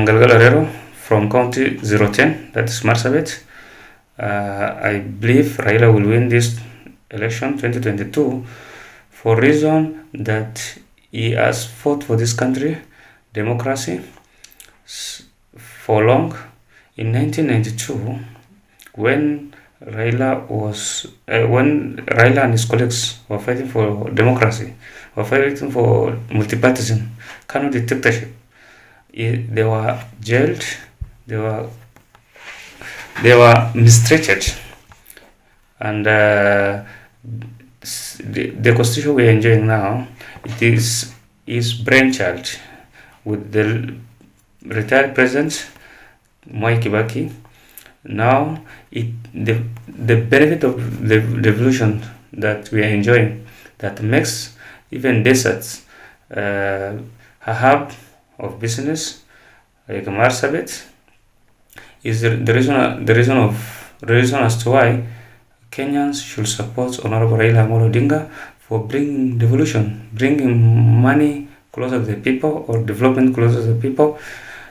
Galgalarero from County 010, that is Marsabit. I believe Raila will win this election 2022 for reason that he has fought for this country, democracy, for long. In 1992, when Raila and his colleagues were fighting for democracy, were fighting for multipartism, kind of dictatorship, they were jailed, they were mistreated, and the constitution we are enjoying now, it is his brainchild with the retired president Mwai Kibaki. Now, the benefit of the revolution that we are enjoying, that makes even deserts a hub of business like Marsabit, is the reason as to why Kenyans should support Honorable Raila Odinga for bringing devolution, bringing money closer to the people, or development closer to the people.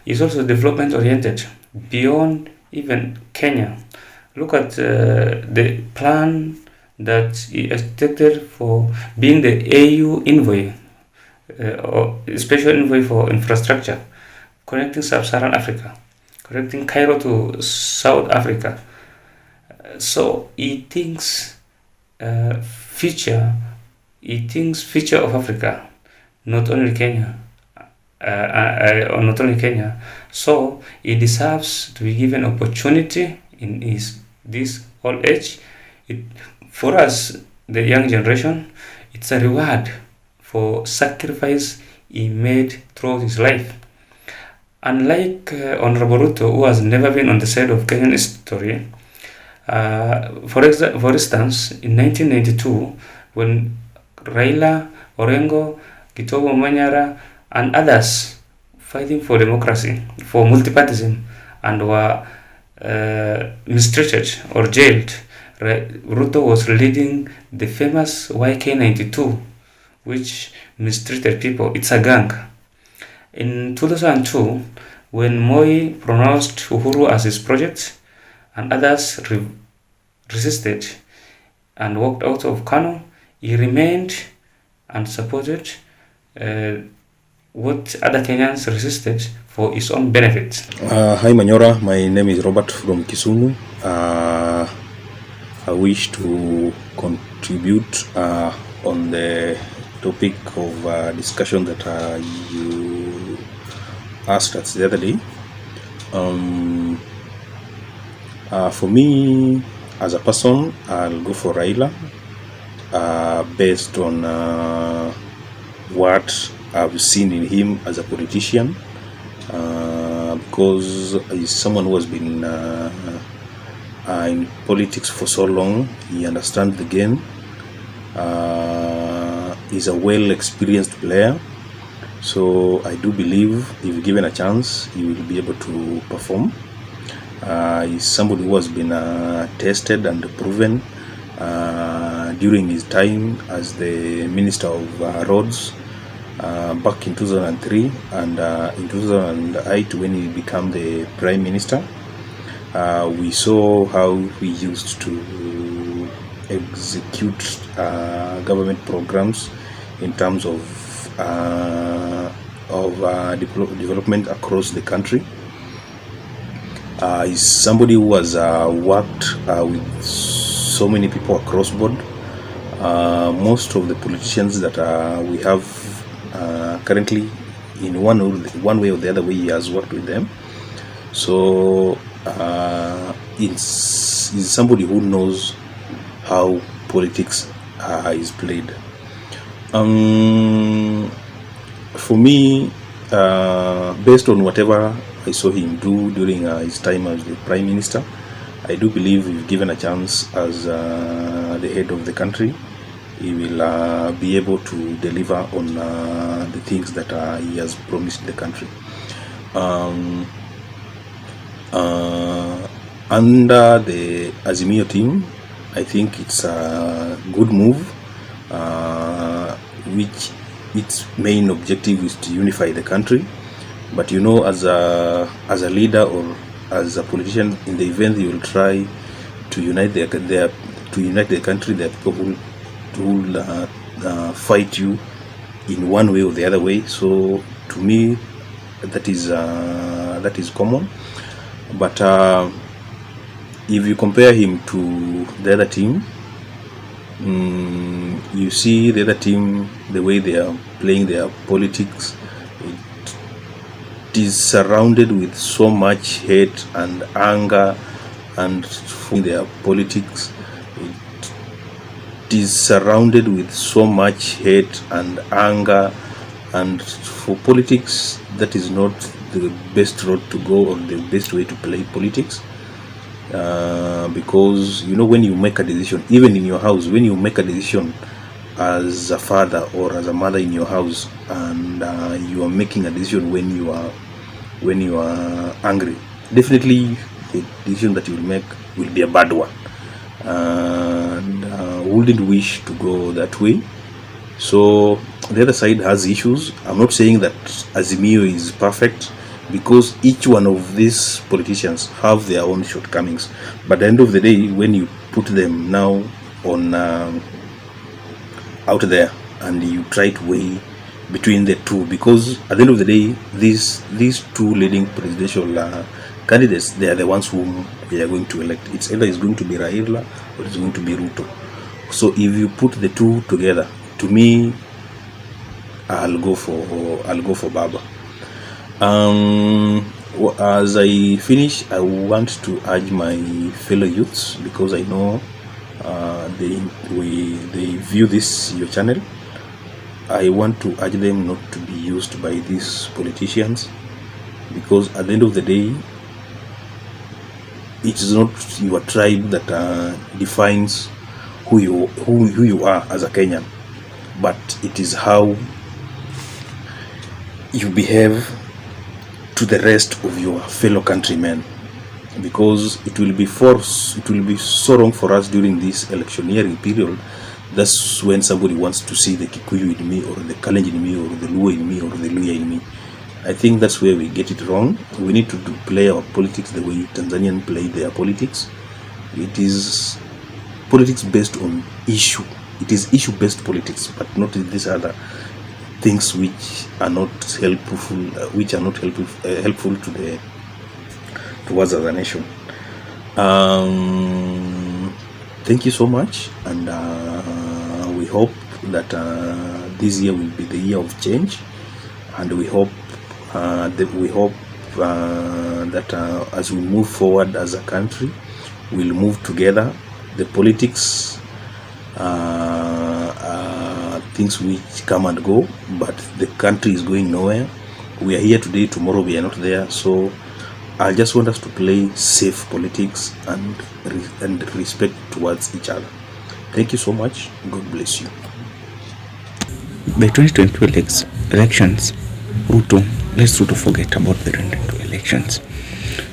Is also development oriented beyond even Kenya. Look at the plan that he expected for being the AU envoy, or special envoy for infrastructure, connecting Sub-Saharan Africa, connecting Cairo to South Africa. So he thinks future of Africa, not only Kenya. Not only Kenya, so he deserves to be given opportunity in this old age. For us, the young generation, it's a reward for sacrifice he made throughout his life. Unlike Honorable Ruto, who has never been on the side of Kenyan history, for instance, in 1992, when Raila, Orengo, Gitobo Manyara, and others fighting for democracy, for multipartism, and were mistreated or jailed, Ruto was leading the famous YK92, which mistreated people. It's a gang. In 2002, when Moi pronounced Uhuru as his project, and others resisted and walked out of Kano, he remained and supported what other Kenyans resisted for his own benefit. Hi Manyora, my name is Robert from Kisumu. I wish to contribute on the topic of discussion that you asked us the other day. For me, as a person, I'll go for Raila based on what I've seen in him as a politician, because he's someone who has been in politics for so long. He understands the game. He's a well-experienced player, so I do believe if given a chance, he will be able to perform. He's somebody who has been tested and proven during his time as the Minister of Roads back in 2003 and in 2008 when he became the Prime Minister. We saw how he used to execute government programs in terms of development across the country. He's somebody who has worked with so many people across board. Most of the politicians that we have currently, in one way or the other way, he has worked with them. So he's somebody who knows how politics is played. For me, based on whatever I saw him do during his time as the Prime Minister, I do believe if given a chance as the head of the country, he will be able to deliver on the things that he has promised the country. Under the Azimio team, I think it's a good move, which its main objective is to unify the country, But you know, as a leader or as a politician, in the event you will try to unite to unite the country, there are people who will fight you in one way or the other way. So to me, that is common. But if you compare him to the other team, you see the other team, the way they are playing their politics, it is surrounded with so much hate and anger, and for their politics, it is surrounded with so much hate and anger, and for politics, that is not the best road to go or the best way to play politics. Because you know, when you make a decision, even in your house, when you make a decision as a father or as a mother in your house, and you are making a decision when you are angry, definitely the decision that you will make will be a bad one, and wouldn't wish to go that way. So the other side has issues. I'm not saying that Azimio is perfect, because each one of these politicians have their own shortcomings. But at the end of the day, when you put them now on out there and you try to weigh between the two, because at the end of the day, these two leading presidential candidates, they are the ones whom we are going to elect. It's either it's going to be Raila or it's going to be Ruto. So if you put the two together, to me, I'll go for Baba. As I finish, I want to urge my fellow youths, because I know they view this your channel. I want to urge them not to be used by these politicians, because at the end of the day, it is not your tribe that defines who you are as a Kenyan, but it is how you behave to the rest of your fellow countrymen. Because it will be so wrong for us during this electioneering period. That's when somebody wants to see the Kikuyu in me, or the Kalenjin in me, or the Luo in me, or the Luya in me. I think that's where we get it wrong. We need to play our politics the way Tanzanians play their politics. It is politics based on issue. It is issue-based politics, but not these other things which are not helpful, helpful to us as a nation. Thank you so much, and we hope that this year will be the year of change, and we hope that as we move forward as a country, we'll move together. The politics things which come and go, but the country is going nowhere. We are here today, tomorrow we are not there. So I just want us to play safe politics and respect towards each other. Thank you so much. God bless you. The 2022 elections, let's Ruto forget about the 2022 elections.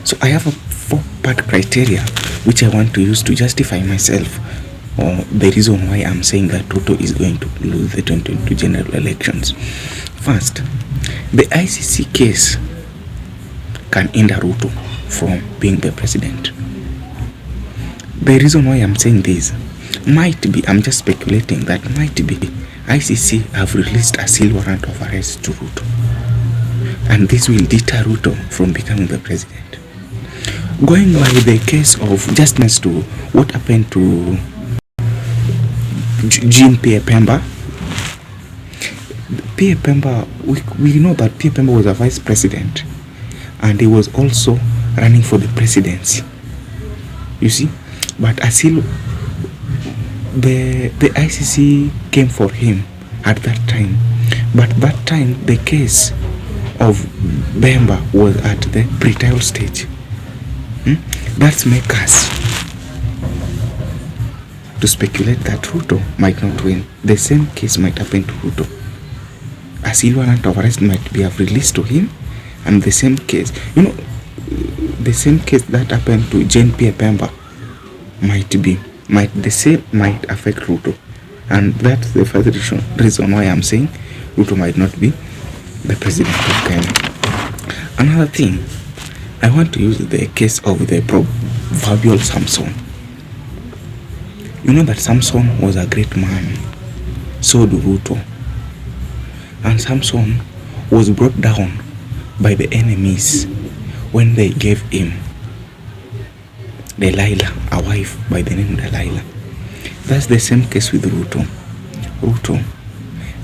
So I have a 4-part criteria which I want to use to justify myself, or the reason why I'm saying that Ruto is going to lose the 2022 general elections. First, the ICC case can hinder Ruto from being the president. The reason why I'm saying this might be, I'm just speculating, that might be ICC have released a seal warrant of arrest to Ruto, and this will deter Ruto from becoming the president. Going by the case of justice to what happened to Jean Pierre Pemba. Pierre Pemba, we know that Pierre Pemba was a vice president, and he was also running for the presidency. You see, but Asil, the ICC came for him at that time, but that time the case of Bemba was at the pre-trial stage. That's make us to speculate that Ruto might not win. The same case might happen to Ruto. A seal warrant of arrest might be released to him, and the same case, the same case that happened to Jean Pierre Pemba might affect Ruto, and that's the first reason why I'm saying Ruto might not be the president of Kenya. Another thing, I want to use the case of the proverbial Samson. You know that Samson was a great man, so do Ruto. And Samson was brought down by the enemies when they gave him Delilah, a wife by the name Delilah. That's the same case with Ruto. Ruto,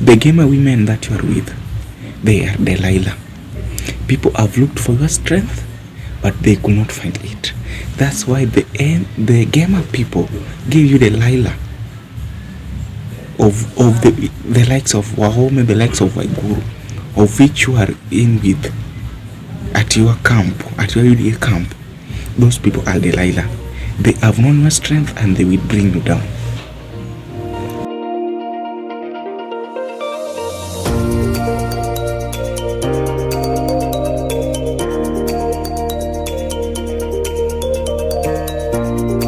the gamer women that you are with, they are Delilah. People have looked for your strength, but they could not find it. That's why the gamer people give you Delilah of the likes of Wahome, the likes of Waiguru, of which you are in with at your camp, at your UDA camp. Those people are Delilah. They have known your strength and they will bring you down.